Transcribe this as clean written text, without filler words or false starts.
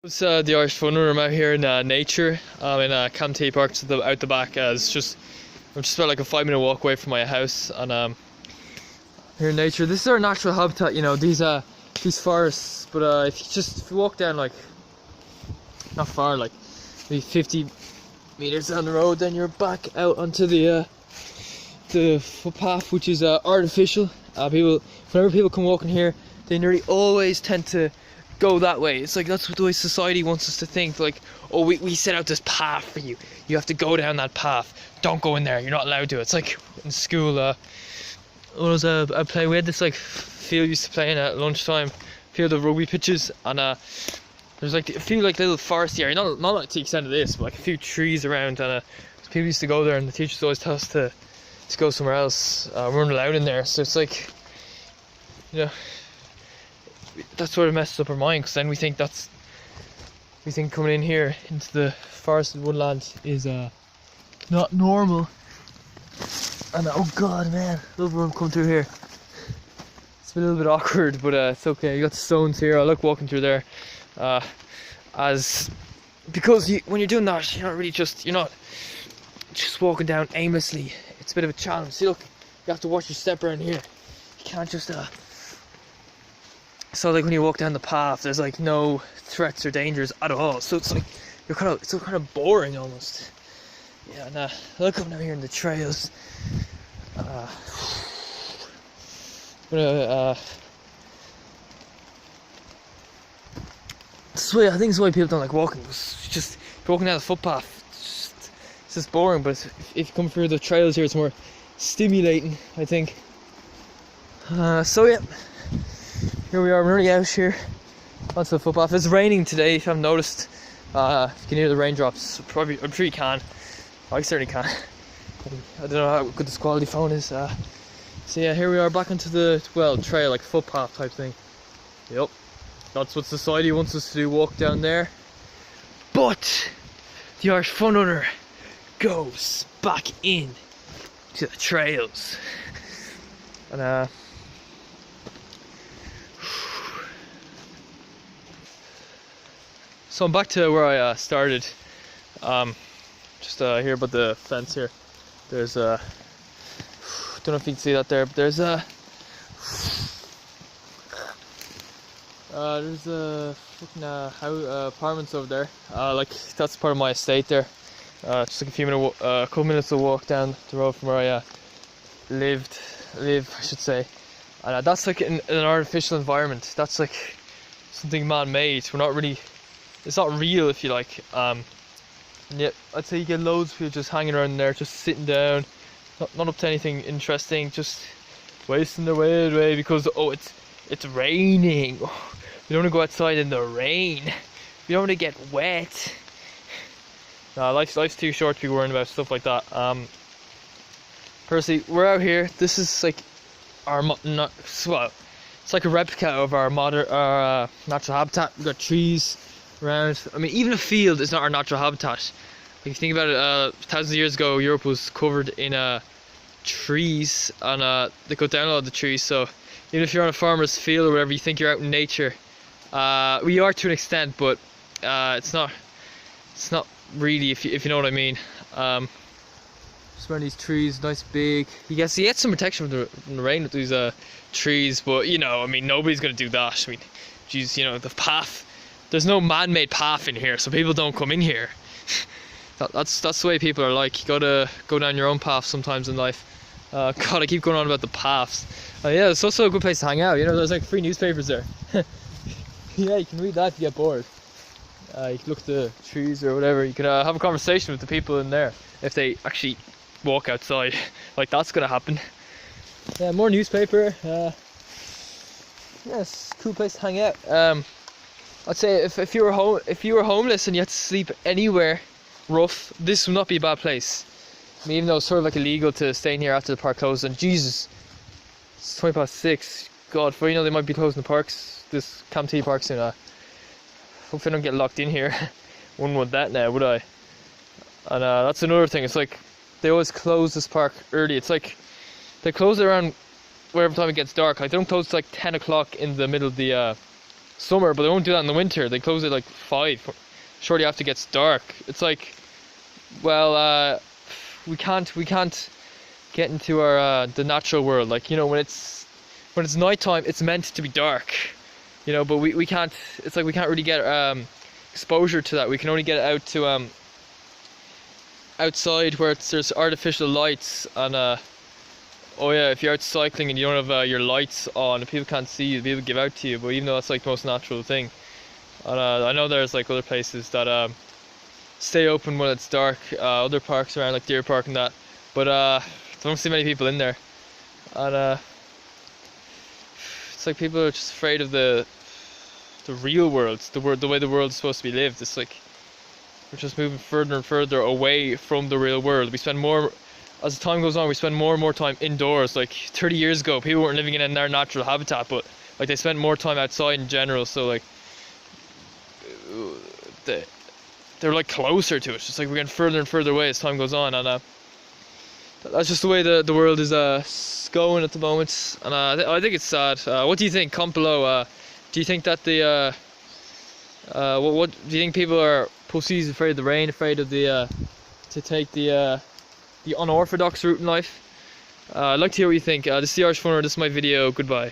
It's the Irish Fun Run. I'm out here in nature. I'm in Camty Park out the back. I'm just about like a 5-minute walk away from my house, and here in nature. This is our natural habitat. You know, these forests. But if you walk down like not far, like maybe 50 meters down the road, then you're back out onto the footpath, which is artificial. Whenever people come walking here, they nearly always tend to go that way. It's like that's the way society wants us to think. Like, oh, we set out this path for you. You have to go down that path. Don't go in there. You're not allowed to. It's like in school. I play. We had this like field used to play in at lunchtime. Field of rugby pitches, and there's like a few like little foresty area. Not like to the extent of this, but like a few trees around. And people used to go there, and the teachers always tell us to go somewhere else. We weren't allowed in there, so it's like, you know, that sort of messes up our mind, because then we think coming in here into the forested woodland is not normal. And oh god, man, love when I'm coming through here. It's been a little bit awkward, but it's okay. You got the stones here. I like walking through there, because when you're doing that, you're not just walking down aimlessly. It's a bit of a challenge. See, look, you have to watch your step around here. You can't just So like when you walk down the path, there's like no threats or dangers at all. So it's like it's kind of boring almost. Yeah, and I like coming out here in the trails. I think it's why people don't like walking. It's just walking down the footpath. It's just boring. But if you come through the trails here, it's more stimulating, I think. So yeah. Here we are, we're nearly out here onto the footpath. It's raining today, if you haven't noticed. If you can hear the raindrops, I'm sure you can. I certainly can. I don't know how good this quality phone is. So yeah, here we are back onto the, trail, like footpath type thing. Yep, that's what society wants us to do, walk down there. But the Irish Fun Runner goes back in to the trails. And so I'm back to where I started. Just here by the fence here. There's don't know if you can see that there, but there's fucking apartments over there. Like that's part of my estate there. Just like a couple minutes of walk down the road from where I live, I should say. And that's like an artificial environment. That's like something man-made. It's not real, if you like. And yet I'd say you get loads of people just hanging around there, just sitting down, not up to anything interesting, just wasting their way away because it's raining. We don't want to go outside in the rain. We don't want to get wet. No, life's too short to be worrying about stuff like that. Personally, we're out here. This is like it's like a replica of our natural habitat. We've got trees around. I mean, even a field is not our natural habitat. Like, if you think about it, thousands of years ago, Europe was covered in trees, and they cut down a lot of the trees. So even if you're on a farmer's field or whatever, you think you're out in nature. We are to an extent, but it's not really, if you know what I mean. Just around these trees, nice big. You get some protection from the rain with these trees, but I mean, nobody's gonna do that. I mean, geez, the path. There's no man-made path in here, so people don't come in here. That's the way people are like. You gotta go down your own path sometimes in life. God, I keep going on about the paths. Yeah, it's also a good place to hang out. There's like free newspapers there. Yeah, you can read that if you get bored. You can look at the trees or whatever. You can have a conversation with the people in there if they actually walk outside. Like, that's gonna happen. Yeah, more newspaper. Yes, cool place to hang out. I'd say if you were homeless and you had to sleep anywhere rough, this would not be a bad place. I mean, even though it's sort of like illegal to stay in here after the park closed, and Jesus, it's 6:20. God, for they might be closing the parks, this Camty Park soon. Hope I don't get locked in here. Wouldn't want that now, would I? And that's another thing. It's like they always close this park early. It's like they close it around wherever time it gets dark. Like, they don't close till like 10 o'clock in the middle of the summer, but they won't do that in the winter. They close it like 5 shortly after it gets dark. It's like, well, we can't get into our the natural world. Like, you know, when it's nighttime, it's meant to be dark, you know, but we can't. It's like we can't really get exposure to that. We can only get out to outside where there's artificial lights, and oh yeah, if you're out cycling and you don't have your lights on, people can't see you, people give out to you. But even though that's like the most natural thing, and I know there's like other places that stay open when it's dark, other parks around like Deer Park and that, but I don't see many people in there, and it's like people are just afraid of the real world, the way the world's supposed to be lived. It's like we're just moving further and further away from the real world. We spend more, as time goes on, we spend more and more time indoors. Like 30 years ago, people weren't living in their natural habitat, but like they spent more time outside in general. So like they're like closer to it. It's just like we're getting further and further away as time goes on, and that's just the way the world is going at the moment. And I think it's sad. What do you think? Comment below. Do you think that what do you think? People are pussies, afraid of the rain, afraid of to take the unorthodox route in life? I'd like to hear what you think. This is the Irish Funner. This is my video. Goodbye.